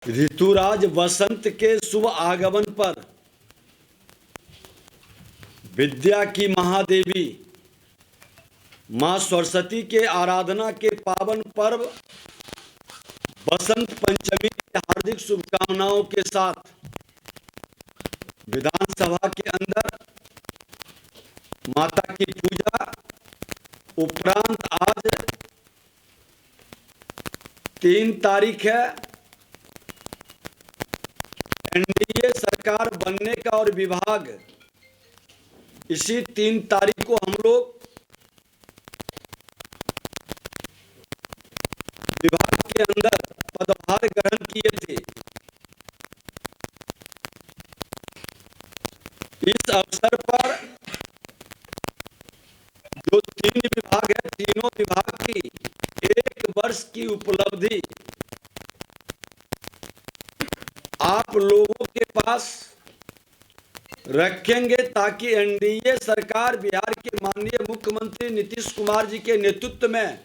ऋतुराज वसंत के शुभ आगमन पर विद्या की महादेवी मां सरस्वती के आराधना के पावन पर्व बसंत पंचमी की हार्दिक शुभकामनाओं के साथ विधानसभा के अंदर माता की पूजा उपरांत आज 3 तारीख है। एनडीए सरकार बनने का और विभाग इसी 3 तारीख को हम लोग विभाग के अंदर पदभार ग्रहण किए थे। इस अवसर पर जो 3 विभाग है, तीनों विभाग की 1 वर्ष की उपलब्धि आप लोगों के पास रखेंगे ताकि एनडीए सरकार बिहार के माननीय मुख्यमंत्री नीतीश कुमार जी के नेतृत्व में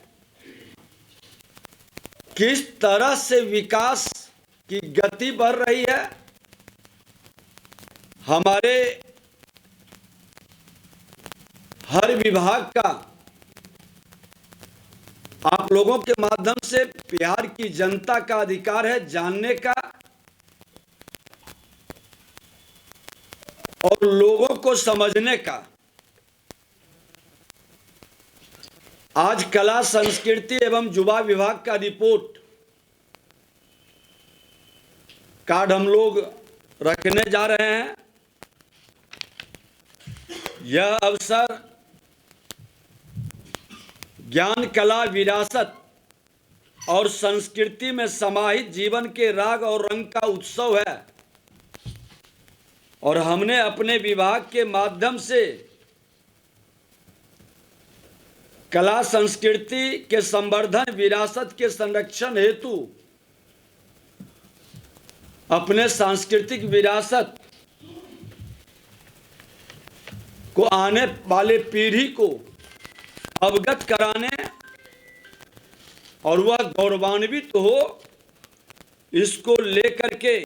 किस तरह से विकास की गति बढ़ रही है, हमारे हर विभाग का आप लोगों के माध्यम से बिहार की जनता का अधिकार है जानने का और लोगों को समझने का। आज कला संस्कृति एवं युवा विभाग का रिपोर्ट कार्ड हम लोग रखने जा रहे हैं। यह अवसर ज्ञान कला विरासत और संस्कृति में समाहित जीवन के राग और रंग का उत्सव है और हमने अपने विभाग के माध्यम से कला संस्कृति के संवर्धन विरासत के संरक्षण हेतु अपने सांस्कृतिक विरासत को आने वाले पीढ़ी को अवगत कराने और वह गौरवान्वित हो, इसको लेकर के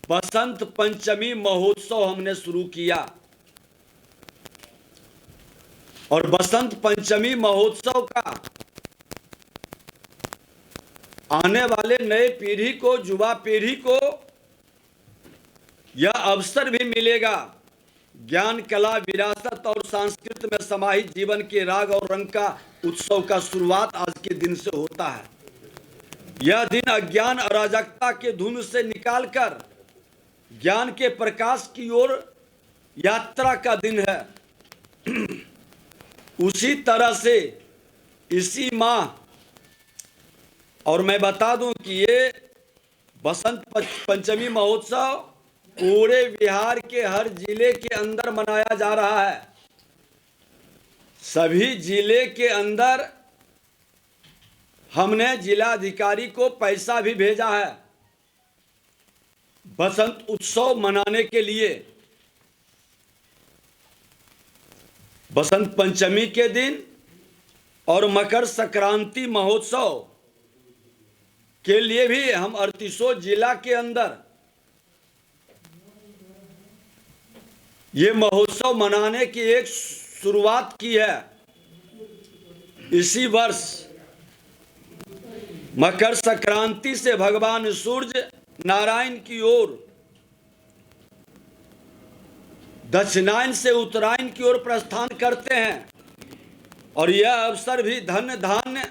बसंत पंचमी महोत्सव हमने शुरू किया। और बसंत पंचमी महोत्सव का आने वाले नए पीढ़ी को, युवा पीढ़ी को यह अवसर भी मिलेगा। ज्ञान कला विरासत और संस्कृति में समाहित जीवन के राग और रंग का उत्सव का शुरुआत आज के दिन से होता है। यह दिन अज्ञान अराजकता के धुंध से निकालकर ज्ञान के प्रकाश की ओर यात्रा का दिन है। उसी तरह से इसी माह, और मैं बता दूं कि ये बसंत पंचमी महोत्सव पूरे बिहार के हर जिले के अंदर मनाया जा रहा है। सभी जिले के अंदर हमने जिलाधिकारी को पैसा भी भेजा है बसंत उत्सव मनाने के लिए। बसंत पंचमी के दिन और मकर संक्रांति महोत्सव के लिए भी हम 38 जिला के अंदर ये महोत्सव मनाने की एक शुरुआत की है। इसी वर्ष मकर संक्रांति से भगवान सूर्य नारायण की ओर दक्षिणायन से उत्तरायण की ओर प्रस्थान करते हैं और यह अवसर भी धन धान्य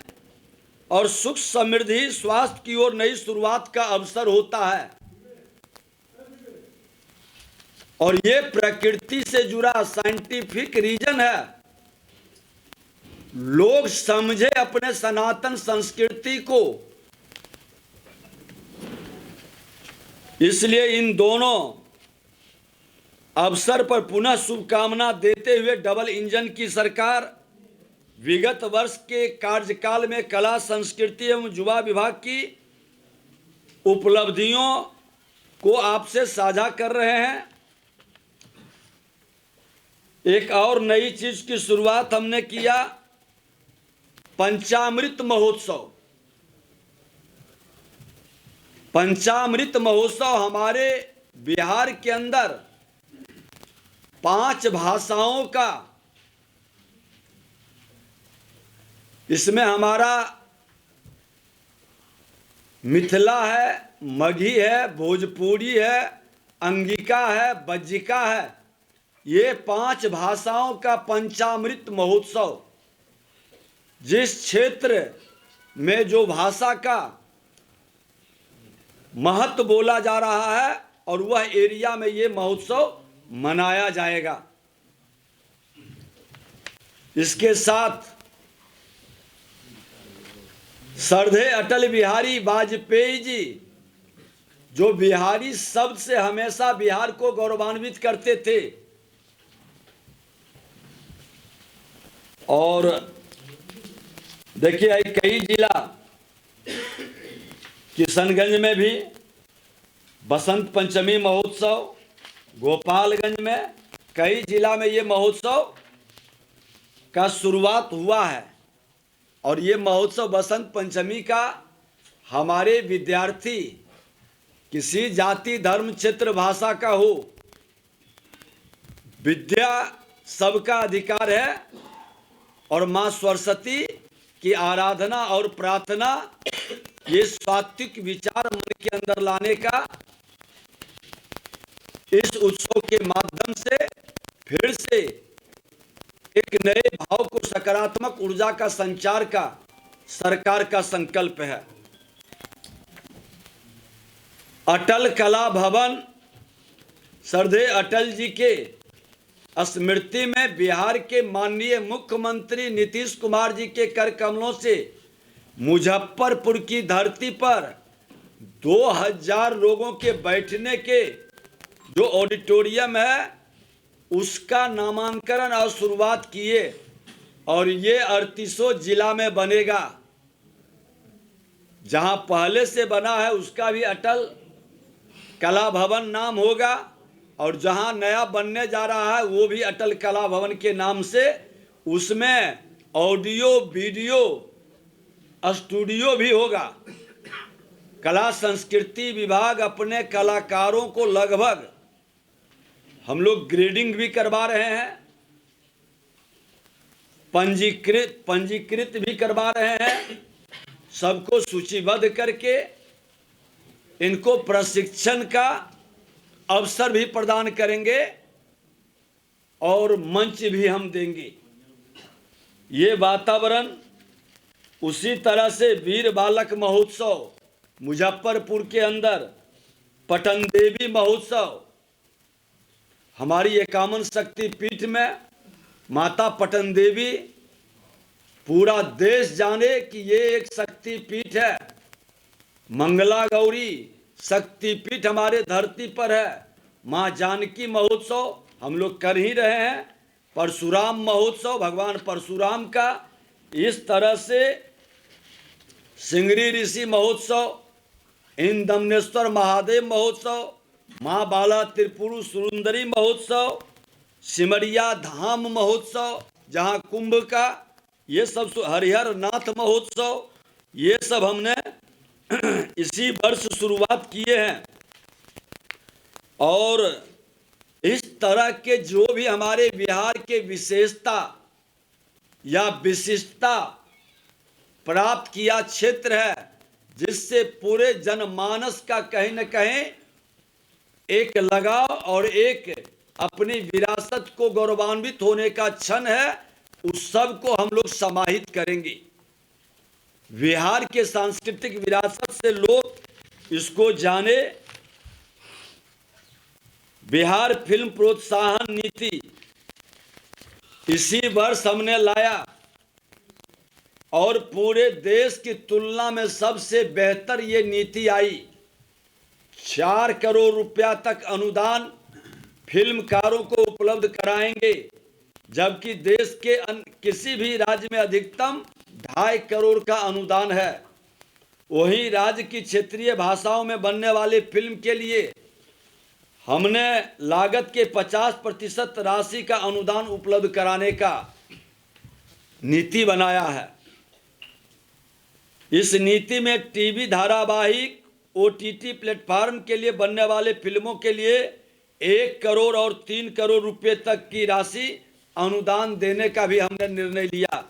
और सुख समृद्धि स्वास्थ्य की ओर नई शुरुआत का अवसर होता है। और ये प्रकृति से जुड़ा साइंटिफिक रीजन है। लोग समझे अपने सनातन संस्कृति को, इसलिए इन दोनों अवसर पर पुनः शुभकामना देते हुए डबल इंजन की सरकार विगत वर्ष के कार्यकाल में कला संस्कृति एवं युवा विभाग की उपलब्धियों को आपसे साझा कर रहे हैं। एक और नई चीज की शुरुआत हमने किया, पंचामृत महोत्सव। पंचामृत महोत्सव हमारे बिहार के अंदर 5 भाषाओं का, इसमें हमारा मिथिला है, मगही है, भोजपुरी है, अंगिका है, बज्जिका है, ये 5 भाषाओं का पंचामृत महोत्सव। जिस क्षेत्र में जो भाषा का महत्व बोला जा रहा है और वह एरिया में ये महोत्सव मनाया जाएगा। इसके साथ श्रद्धेय अटल बिहारी वाजपेयी जी, जो बिहारी शब्द से हमेशा बिहार को गौरवान्वित करते थे, और देखिए कई जिला, किशनगंज में भी बसंत पंचमी महोत्सव, गोपालगंज में, कई जिला में ये महोत्सव का शुरुआत हुआ है। और ये महोत्सव बसंत पंचमी का हमारे विद्यार्थी, किसी जाति धर्म क्षेत्र भाषा का हो, विद्या सबका अधिकार है और माँ सरस्वती की आराधना और प्रार्थना, ये सात्विक विचार मन के अंदर लाने का इस उत्सव के माध्यम से फिर से एक नए भाव को, सकारात्मक ऊर्जा का संचार का सरकार का संकल्प है। अटल कला भवन श्रद्धेय अटल जी के स्मृति में बिहार के माननीय मुख्यमंत्री नीतीश कुमार जी के कर कमलों से मुजफ्फरपुर की धरती पर 2000 लोगों के बैठने के जो ऑडिटोरियम है उसका नामांकन और शुरुआत किए, और ये 38 जिला में बनेगा। जहां पहले से बना है उसका भी अटल कला भवन नाम होगा, और जहां नया बनने जा रहा है वो भी अटल कला भवन के नाम से, उसमें ऑडियो वीडियो स्टूडियो भी होगा। कला संस्कृति विभाग अपने कलाकारों को लगभग हम लोग ग्रेडिंग भी करवा रहे हैं, पंजीकृत भी करवा रहे हैं। सबको सूचीबद्ध करके इनको प्रशिक्षण का अवसर भी प्रदान करेंगे और मंच भी हम देंगे। ये वातावरण उसी तरह से वीर बालक महोत्सव मुजफ्फरपुर के अंदर, पटन देवी महोत्सव, हमारी 51 शक्ति पीठ में माता पटन देवी, पूरा देश जाने कि ये एक शक्ति पीठ है। मंगला गौरी शक्ति पीठ हमारे धरती पर है। माँ जानकी महोत्सव हम लोग कर ही रहे हैं। परशुराम महोत्सव भगवान परशुराम का, इस तरह से सिंगरी ऋषि महोत्सव, इंदमनेश्वर महादेव महोत्सव, माँ बाला त्रिपुर सुंदरी महोत्सव, सिमरिया धाम महोत्सव जहाँ कुंभ का, ये सब हरिहर नाथ महोत्सव, ये सब हमने इसी वर्ष शुरुआत किए हैं। और इस तरह के जो भी हमारे बिहार के विशेषता या विशिष्टता प्राप्त किया क्षेत्र है, जिससे पूरे जनमानस का कहीं न कहीं एक लगाव और एक अपनी विरासत को गौरवान्वित होने का क्षण है, उस सब को हम लोग समाहित करेंगे। बिहार के सांस्कृतिक विरासत से लोग इसको जाने। बिहार फिल्म प्रोत्साहन नीति इसी वर्ष हमने लाया और पूरे देश की तुलना में सबसे बेहतर ये नीति आई। 4 करोड़ रुपया तक अनुदान फिल्मकारों को उपलब्ध कराएंगे, जबकि देश के किसी भी राज्य में अधिकतम 2.5 करोड़ का अनुदान है। वहीं राज्य की क्षेत्रीय भाषाओं में बनने वाली फिल्म के लिए हमने लागत के 50% राशि का अनुदान उपलब्ध कराने का नीति बनाया है। इस नीति में टीवी धारावाहिक ओटीटी प्लेटफॉर्म के लिए बनने वाले फिल्मों के लिए 1 करोड़ और 3 करोड़ रुपए तक की राशि अनुदान देने का भी हमने निर्णय लिया।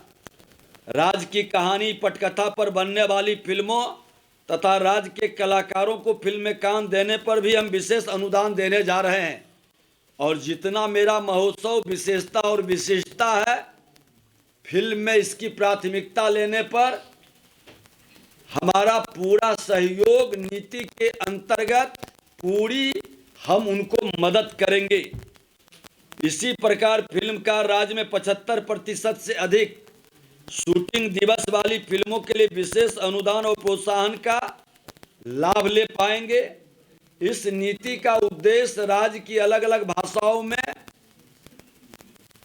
राज्य की कहानी पटकथा पर बनने वाली फिल्मों तथा राज्य के कलाकारों को फिल्म में काम देने पर भी हम विशेष अनुदान देने जा रहे हैं। और जितना मेरा महोत्सव विशेषता और विशिष्टता है, फिल्म में इसकी प्राथमिकता लेने पर हमारा पूरा सहयोग नीति के अंतर्गत पूरी हम उनको मदद करेंगे। इसी प्रकार फिल्मकार राज्य में 75% से अधिक शूटिंग दिवस वाली फिल्मों के लिए विशेष अनुदान और प्रोत्साहन का लाभ ले पाएंगे। इस नीति का उद्देश्य राज्य की अलग अलग भाषाओं में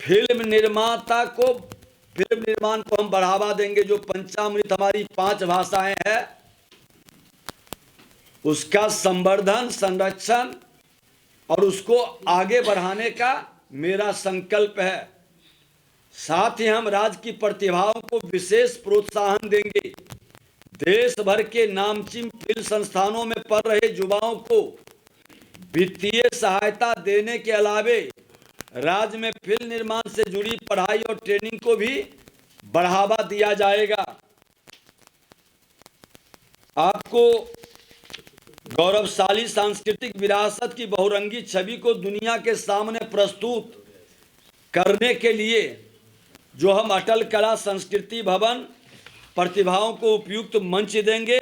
फिल्म निर्माण को हम बढ़ावा देंगे। जो पंचामृत हमारी 5 भाषाएं हैं, उसका संवर्धन, संरक्षण और उसको आगे बढ़ाने का मेरा संकल्प है। साथ ही हम राज्य की प्रतिभाओं को विशेष प्रोत्साहन देंगे। देश भर के नामचीन फिल्म संस्थानों में पढ़ रहे युवाओं को वित्तीय सहायता देने के अलावे राज्य में फिल्म निर्माण से जुड़ी पढ़ाई और ट्रेनिंग को भी बढ़ावा दिया जाएगा। आपको गौरवशाली सांस्कृतिक विरासत की बहुरंगी छवि को दुनिया के सामने प्रस्तुत करने के लिए जो हम अटल कला संस्कृति भवन प्रतिभाओं को उपयुक्त मंच देंगे।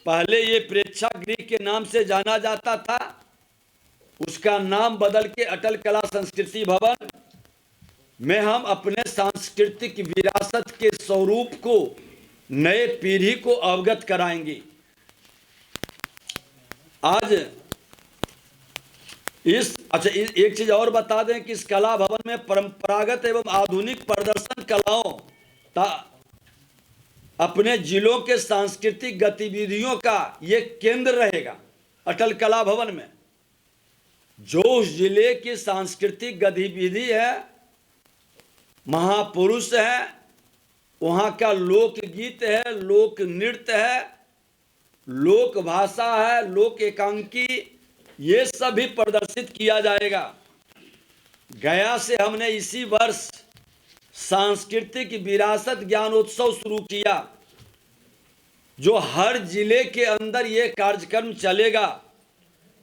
पहले ये प्रेक्षागृह के नाम से जाना जाता था, उसका नाम बदल के अटल कला संस्कृति भवन में हम अपने सांस्कृतिक विरासत के स्वरूप को नए पीढ़ी को अवगत कराएंगे। आज एक चीज और बता दें कि इस कला भवन में परंपरागत एवं आधुनिक प्रदर्शन कलाओं अपने जिलों के सांस्कृतिक गतिविधियों का ये केंद्र रहेगा। अटल कला भवन में जो उस जिले की सांस्कृतिक गतिविधि है, महापुरुष है, वहाँ का लोकगीत है, लोक नृत्य है, लोक भाषा है, लोक एकांकी, ये सभी प्रदर्शित किया जाएगा। गया से हमने इसी वर्ष सांस्कृतिक विरासत ज्ञानोत्सव शुरू किया, जो हर जिले के अंदर ये कार्यक्रम चलेगा।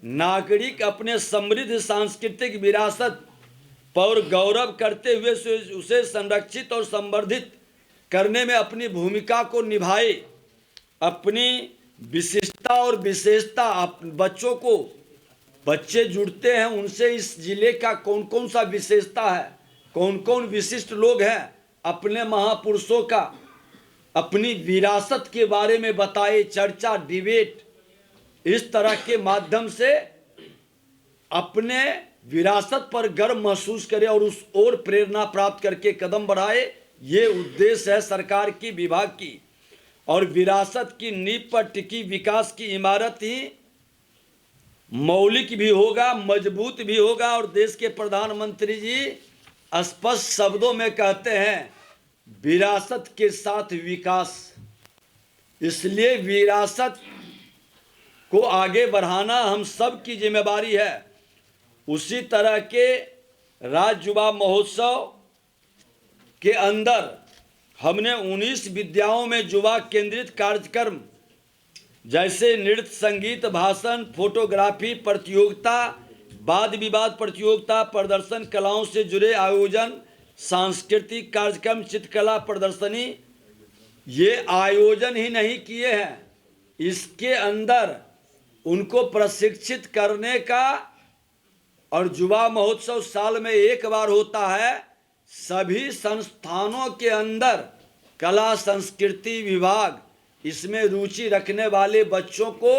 नागरिक अपने समृद्ध सांस्कृतिक विरासत पर गौरव करते हुए उसे संरक्षित और संवर्धित करने में अपनी भूमिका को निभाए। अपनी विशिष्टता और विशेषता बच्चे जुड़ते हैं, उनसे इस जिले का कौन कौन सा विशेषता है, कौन कौन विशिष्ट लोग हैं, अपने महापुरुषों का, अपनी विरासत के बारे में बताए। चर्चा, डिबेट, इस तरह के माध्यम से अपने विरासत पर गर्व महसूस करे और उस ओर प्रेरणा प्राप्त करके कदम बढ़ाए। ये उद्देश्य है सरकार की, विभाग की। और विरासत की नींव पर टिकी विकास की इमारत ही मौलिक भी होगा, मजबूत भी होगा। और देश के प्रधानमंत्री जी स्पष्ट शब्दों में कहते हैं, विरासत के साथ विकास। इसलिए विरासत को आगे बढ़ाना हम सब की जिम्मेदारी है। उसी तरह के राज्य युवा महोत्सव के अंदर हमने 19 विद्याओं में युवा केंद्रित कार्यक्रम जैसे नृत्य, संगीत, भाषण, फोटोग्राफी प्रतियोगिता, वाद विवाद प्रतियोगिता, प्रदर्शन कलाओं से जुड़े आयोजन, सांस्कृतिक कार्यक्रम, चित्रकला प्रदर्शनी, ये आयोजन ही नहीं किए हैं। इसके अंदर उनको प्रशिक्षित करने का, और युवा महोत्सव साल में एक बार होता है। सभी संस्थानों के अंदर कला संस्कृति विभाग इसमें रुचि रखने वाले बच्चों को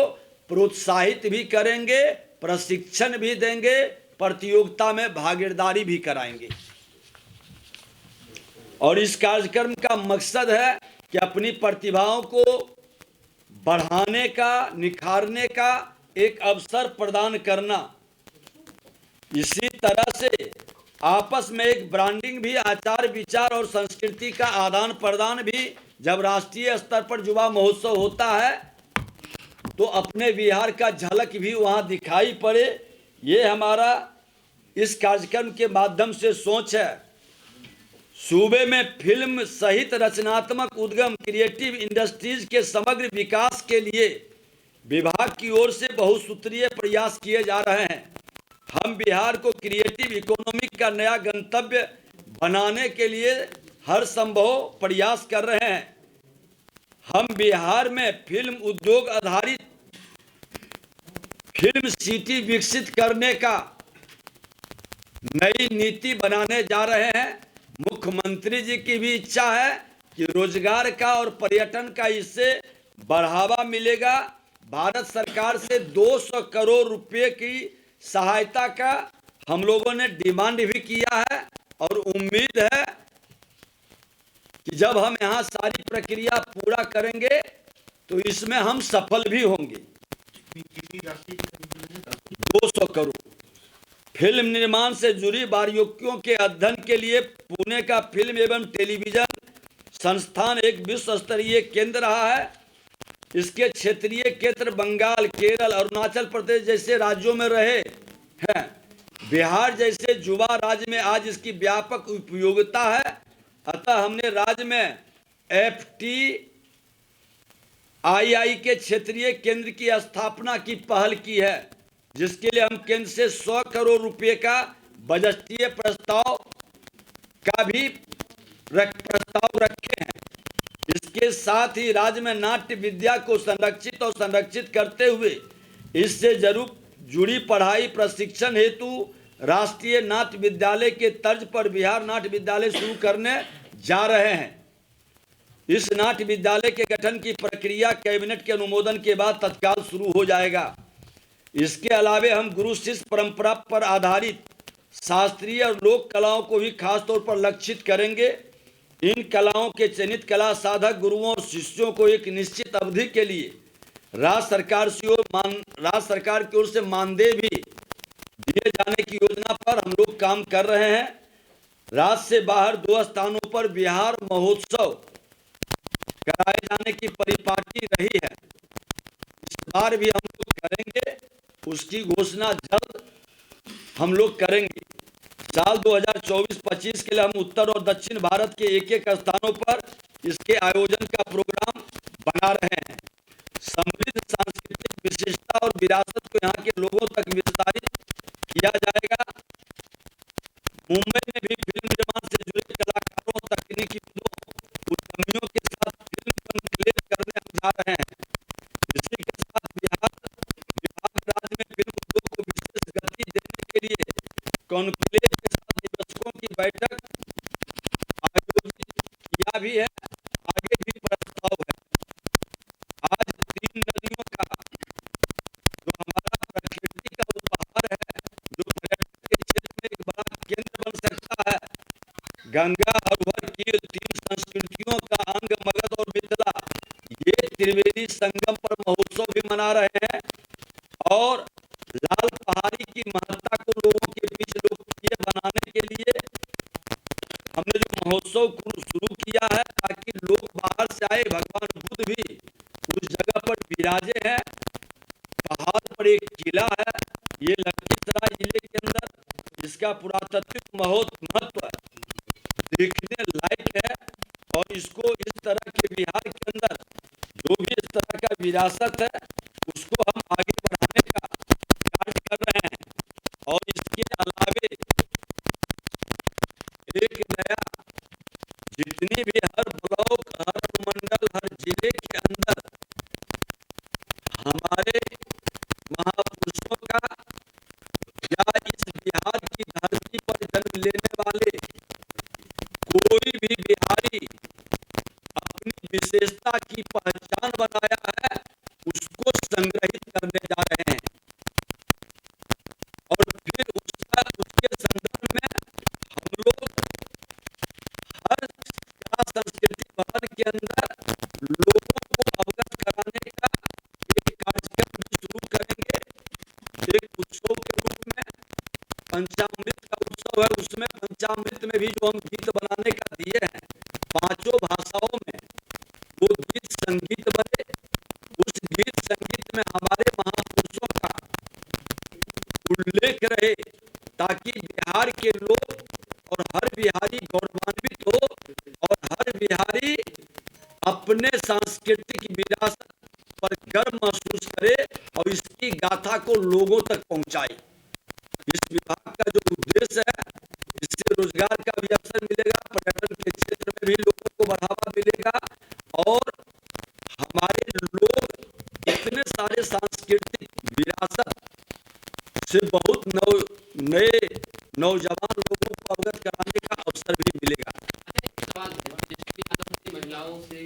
प्रोत्साहित भी करेंगे, प्रशिक्षण भी देंगे, प्रतियोगिता में भागीदारी भी कराएंगे। और इस कार्यक्रम का मकसद है कि अपनी प्रतिभाओं को बढ़ाने का, निखारने का एक अवसर प्रदान करना। इसी तरह से आपस में एक ब्रांडिंग भी, आचार विचार और संस्कृति का आदान प्रदान भी जब राष्ट्रीय स्तर पर युवा महोत्सव होता है तो अपने बिहार का झलक भी वहाँ दिखाई पड़े, ये हमारा इस कार्यक्रम के माध्यम से सोच है। सूबे में फिल्म सहित रचनात्मक उद्यम क्रिएटिव इंडस्ट्रीज के समग्र विकास के लिए विभाग की ओर से बहुसूत्रीय प्रयास किए जा रहे हैं। हम बिहार को क्रिएटिव इकोनॉमी का नया गंतव्य बनाने के लिए हर संभव प्रयास कर रहे हैं। हम बिहार में फिल्म उद्योग आधारित फिल्म सिटी विकसित करने का नई नीति बनाने जा रहे हैं। मुख्यमंत्री जी की भी इच्छा है कि रोजगार का और पर्यटन का इससे बढ़ावा मिलेगा। भारत सरकार से 200 करोड़ रुपए की सहायता का हम लोगों ने डिमांड भी किया है और उम्मीद है कि जब हम यहाँ सारी प्रक्रिया पूरा करेंगे तो इसमें हम सफल भी होंगे। 200 करोड़ फिल्म निर्माण से जुड़ी बारीकियों के अध्ययन के लिए पुणे का फिल्म एवं टेलीविजन संस्थान एक विश्व स्तरीय केंद्र रहा है। इसके क्षेत्रीय केंद्र बंगाल, केरल, अरुणाचल प्रदेश जैसे राज्यों में रहे हैं। बिहार जैसे युवा राज्य में आज इसकी व्यापक उपयोगिता है। अतः हमने राज्य में FTII के क्षेत्रीय केंद्र की स्थापना की पहल की है, जिसके लिए हम केंद्र से 100 करोड़ रुपए का बजटीय प्रस्ताव का भी प्रस्ताव रखे हैं। इसके साथ ही राज्य में नाट्य विद्या को संरक्षित करते हुए इससे जरूर जुड़ी पढ़ाई प्रशिक्षण हेतु राष्ट्रीय नाट्य विद्यालय के तर्ज पर बिहार नाट्य विद्यालय शुरू करने जा रहे हैं। इस नाट्य विद्यालय के गठन की प्रक्रिया कैबिनेट के अनुमोदन के बाद तत्काल शुरू हो जाएगा। इसके अलावे हम गुरु शिष्य परंपरा पर आधारित शास्त्रीय और लोक कलाओं को भी खास तौर पर लक्षित करेंगे। इन कलाओं के चयनित कला साधक गुरुओं और शिष्यों को एक निश्चित अवधि के लिए राज्य सरकार की ओर से मानदेय भी दिए जाने की योजना पर हम लोग काम कर रहे हैं। राज्य से बाहर 2 स्थानों पर बिहार महोत्सव कराए जाने की परिपाटी रही है। इस बार भी हम लोग करेंगे, उसकी घोषणा जल्द हम लोग करेंगे। साल 2024-25 के लिए हम उत्तर और दक्षिण भारत के एक स्थानों पर इसके आयोजन का प्रोग्राम बना रहे हैं। समृद्ध सांस्कृतिक विशेषता और विरासत को यहाँ के लोगों तक विस्तारित किया जाएगा। मुंबई में भी फिल्म निर्माण से जुड़े कलाकारों, तकनीकी उद्यमियों के साथ फिल्म कॉन्क्लेव करने हम जा रहे हैं। इसी के साथ विभाग राज्य में फिल्म उद्योग को विशेष गति देने के लिए कॉन्क्लेव के साथ निवेशकों की बैठक आयोजित किया भी है। आगे भी प्रस्ताव है। आज 3 नदियों का जो हमारा प्रकृति का उपहार है, जो पर्यटन के क्षेत्र में एक बड़ा केंद्र बन सकता है। गंगा, अघोर, कील 3 संस्कृतियों का अंग मगध और मिथिला ये त्रिवेणी संगम पर महोत्सव भी मना रहे हैं और लाल पहाड़ी की महत्ता को लोगों के बीच लोकप्रिय बनाने के लिए हमने जो महोत्सव शुरू किया है, ताकि लोग बाहर से आए। भगवान बुद्ध भी उस जगह पर विराजे हैं। पहाड़ पर एक किला है, ये लखीसराय जिले के अंदर, इसका पुरातात्विक महत्व देखने लायक है। और इसको इस तरह के बिहार के अंदर जो भी इस तरह का विरासत है उसको हम आगे बढ़ाने का कार्य कर रहे हैं। और इसके अलावे एक नया जितनी भी हर ब्लॉक, हर मंडल, हर जिले के अंदर हमारे महापुरुषों का या इस बिहार की धरती पर जन्म लेने वाले कोई भी बिहारी अपनी विशेषता की पहचान बनाया है, उसको संग्रहित करने जा रहे हैं। और फिर उसके संदर्भ में हम लोग हर कला संस्कृति भवन के अंदर लोगों को अवगत कराने का एक कार्यक्रम भी शुरू करेंगे। एक उत्सव के रूप में पंचामृत का उत्सव है, उसमें पंचामृत में भी जो हम गीत बनाने का दिए हैं 5 भाषाओं में, वो गीत संगीत बने। उस गीत संगीत में उल्लेख रहे, ताकि बिहार के लोग और हर बिहारी गौरवान्वित हो और हर बिहारी अपने सांस्कृतिक विरासत पर गर्व महसूस करे और इसकी गाथा को लोगों तक पहुंचाए। इस विभाग का जो उद्देश्य है, इससे रोजगार का भी अवसर मिलेगा, पर्यटन के क्षेत्र में भी लोगों को बढ़ावा मिलेगा और हमारे लोग इतने सारे सांस्कृतिक विरासत से बहुत नए नौजवान लोगों को अवगत कराने का अवसर भी मिलेगा। महिलाओं से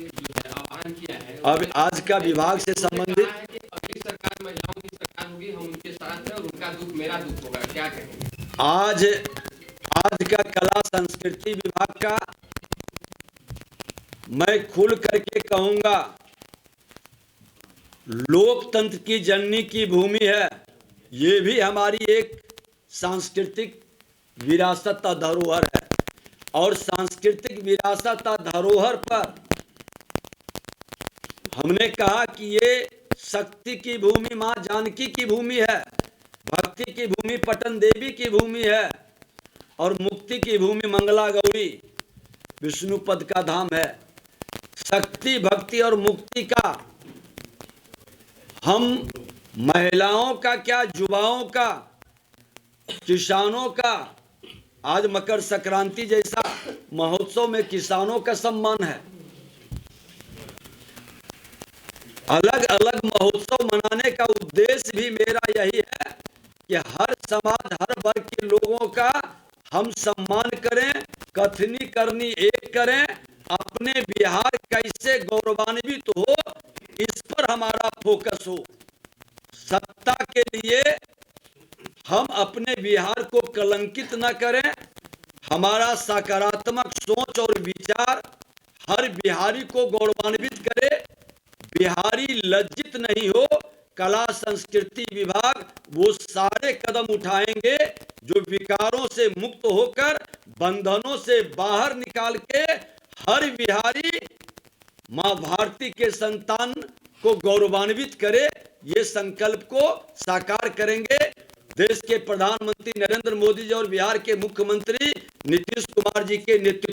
आह्वान किया है, अब आज का विभाग से संबंधित अगली सरकार महिलाओं की सरकार होगी, हम उनके साथ हैं और उनका दुख मेरा दुख होगा, क्या कहेंगे? आज का कला संस्कृति विभाग का मैं खुल करके कहूंगा, लोकतंत्र की जननी की भूमि है। ये भी हमारी एक सांस्कृतिक विरासत और धरोहर है और सांस्कृतिक विरासत और धरोहर पर हमने कहा कि ये शक्ति की भूमि मां जानकी की भूमि है, भक्ति की भूमि पटन देवी की भूमि है और मुक्ति की भूमि मंगला गौरी विष्णुपद का धाम है। शक्ति, भक्ति और मुक्ति का हम महिलाओं का क्या, युवाओं का, किसानों का, आज मकर संक्रांति जैसा महोत्सव में किसानों का सम्मान है। अलग अलग महोत्सव मनाने का उद्देश्य भी मेरा यही है कि हर समाज, हर वर्ग के लोगों का हम सम्मान करें, कथनी करनी एक करें, अपने बिहार कैसे गौरवान्वित हो इस पर हमारा फोकस हो। सत्ता के लिए हम अपने बिहार को कलंकित न करें, हमारा सकारात्मक सोच और विचार हर बिहारी को गौरवान्वित करे, बिहारी लज्जित नहीं हो। कला संस्कृति विभाग वो सारे कदम उठाएंगे जो विकारों से मुक्त होकर बंधनों से बाहर निकाल के हर बिहारी मां भारती के संतान को गौरवान्वित करे। ये संकल्प को साकार करेंगे। देश के प्रधानमंत्री नरेंद्र मोदी जी और बिहार के मुख्यमंत्री नीतीश कुमार जी के नेतृत्व